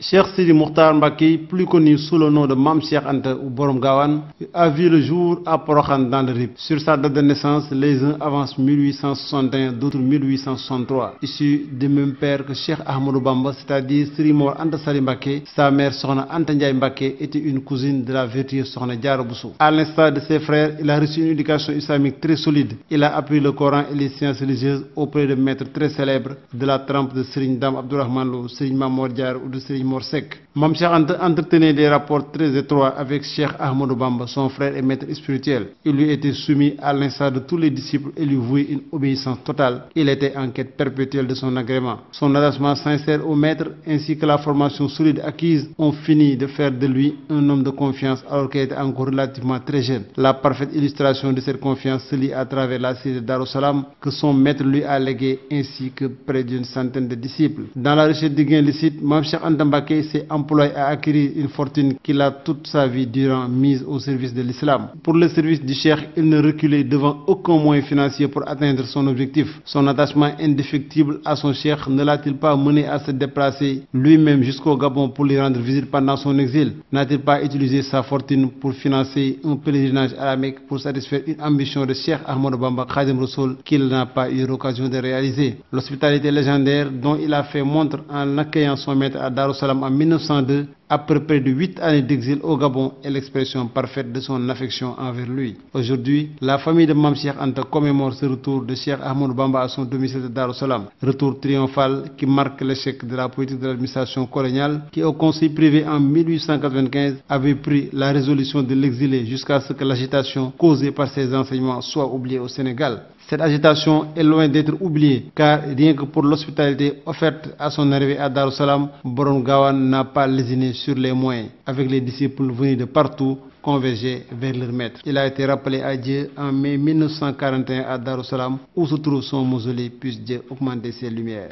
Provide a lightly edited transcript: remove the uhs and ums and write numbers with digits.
Cheikh Sidi Mokhtar Mbacké, plus connu sous le nom de Mame Cheikh Anta ou Borom Gawane, a vu le jour à Porokhane dans le RIP. Sur sa date de naissance, les uns avancent 1861, d'autres 1863. Issu du même père que Cheikh Ahmadou Bamba, c'est-à-dire Serigne Mor Anta Sali Mbacké, sa mère Sokhna Anta Ndiaye Mbacké était une cousine de la vertueuse Sokhna Diarra Bousso. À l'instar de ses frères, il a reçu une éducation islamique très solide. Il a appris le Coran et les sciences religieuses auprès de maîtres très célèbres de la trempe de Serigne Dame Abdourahmane Lo, Serigne Mamor Diarra ou de Serigne Morsek. Mame Cheikh Anta entretenait des rapports très étroits avec Cheikh Ahmadou Bamba, son frère et maître spirituel. Il lui était soumis à l'instar de tous les disciples et lui vouait une obéissance totale. Il était en quête perpétuelle de son agrément. Son attachement sincère au maître ainsi que la formation solide acquise ont fini de faire de lui un homme de confiance alors qu'il était encore relativement très jeune. La parfaite illustration de cette confiance se lit à travers la cité de Darou Salam que son maître lui a légué ainsi que près d'une centaine de disciples. Dans la recherche de gains licites, Mame Cheikh Anta Mbacké s'est employé à acquérir une fortune qu'il a toute sa vie durant mise au service de l'islam. Pour le service du Cheikh, il ne reculait devant aucun moyen financier pour atteindre son objectif. Son attachement indéfectible à son Cheikh ne l'a-t-il pas mené à se déplacer lui-même jusqu'au Gabon pour lui rendre visite pendant son exil? N'a-t-il pas utilisé sa fortune pour financer un pèlerinage à la Mecque pour satisfaire une ambition de Cheikh Ahmadou Bamba Khadim Rassoul qu'il n'a pas eu l'occasion de réaliser? L'hospitalité légendaire dont il a fait montre en accueillant son maître à Darou Salam en 1902, après près de 8 années d'exil au Gabon, est l'expression parfaite de son affection envers lui. Aujourd'hui, la famille de Mame Cheikh Anta commémore ce retour de Cheikh Ahmadou Bamba à son domicile de Darou Salam. Retour triomphal qui marque l'échec de la politique de l'administration coloniale qui, au conseil privé en 1895, avait pris la résolution de l'exiler jusqu'à ce que l'agitation causée par ses enseignements soit oubliée au Sénégal. Cette agitation est loin d'être oubliée car rien que pour l'hospitalité offerte à son arrivée à Darou Salam, Borom Gawane n'a pas lésiné sur les moyens, avec les disciples venus de partout converger vers leur maître. Il a été rappelé à Dieu en mai 1941 à Darou Salam où se trouve son mausolée, puisse Dieu augmenter ses lumières.